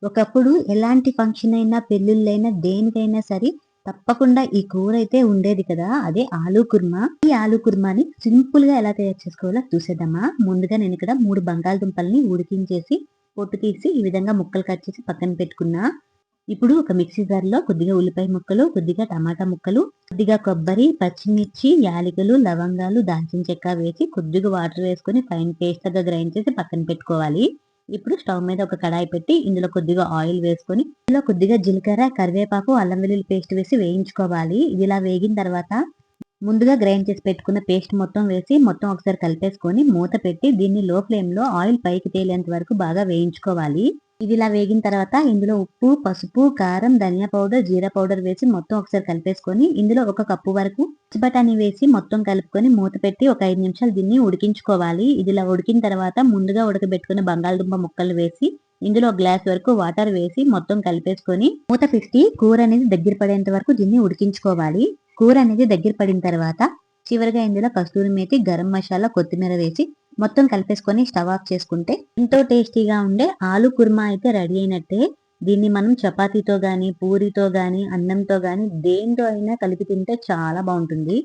ఒకప్పుడు ఎలాంటి ఫంక్షన్ అయినా, పెళ్ళిళ్ళైనా, దేనికైనా సరే తప్పకుండా ఈ కూరైతే ఉండేది కదా! అదే ఆలు కుర్మా. ఈ ఆలు కుర్మాని సింపుల్‌గా ఎలా తయారు చేసుకోవాలో చూసేద్దామా? ముందుగా నేనిక్కడ 3 బంగాళదుంపల్ని ఉడికించేసి, పొట్టు తీసి ఈ విధంగా ముక్కలు కట్ చేసి పక్కన పెట్టుకున్నా. ఇప్పుడు ఒక మిక్సీ జార్‌లో కొద్దిగా ఉల్లిపాయ ముక్కలు, కొద్దిగా టమాటా ముక్కలు, కొద్దిగా కొబ్బరి, పచ్చిమిర్చి, యాలకులు, లవంగాలు, దాల్చిన చెక్క వేసి కొద్దిగా వాటర్ వేసుకొని ఫైన్ పేస్ట్‌లాగా గ్రైండ్ చేసి పక్కన పెట్టుకోవాలి. ఇప్పుడు స్టవ్ మీద ఒక కడాయి పెట్టి ఇందులో కొద్దిగా ఆయిల్ వేసుకొని, ఇందులో కొద్దిగా జీలకర్ర, కరివేపాకు, అల్లం వెల్లుల్లి పేస్ట్ వేసి వేయించుకోవాలి. ఇది ఇలా వేగిన తర్వాత ముందుగా గ్రైండ్ చేసి పెట్టుకున్న పేస్ట్ మొత్తం వేసి మొత్తం ఒకసారి కలిపేసుకొని మూత పెట్టి దీన్ని లో ఫ్లేమ్‌లో ఆయిల్ పైకి తేలేంత వరకు బాగా వేయించుకోవాలి. ఇది ఇలా వేగిన తర్వాత ఇందులో ఉప్పు, పసుపు, కారం, ధనియా పౌడర్, జీరా పౌడర్ వేసి మొత్తం ఒకసారి కలిపేసుకొని ఇందులో ఒక కప్పు వరకు పచ్చి బఠానీ వేసి మొత్తం కలుపుకొని మూత పెట్టి ఒక 5 నిమిషాలు దీన్ని ఉడికించుకోవాలి. ఇది ఇలా ఉడికిన తర్వాత ముందుగా ఉడకబెట్టుకున్న బంగాళదుంప ముక్కలు వేసి ఇందులో ఒక గ్లాస్ వరకు వాటర్ వేసి మొత్తం కలిపేసుకొని మూత పెట్టి కూర అనేది దగ్గర పడేంత వరకు దీన్ని ఉడికించుకోవాలి. కూర అనేది దగ్గర పడిన తర్వాత చివరిగా ఇందులో కస్తూరి మేతి, గరం మసాలా, కొత్తిమీర వేసి మొత్తం కలిపేసుకొని స్టవ్ ఆఫ్ చేసుకుంటే ఎంతో టేస్టీగా ఉండే ఆలు కుర్మా అయితే రెడీ అయినట్టే. దీన్ని మనం చపాతీతో గాని, పూరితో గాని, అన్నంతో గాని దేనితో అయినా కలిపి తింటే చాలా బావుంటుంది.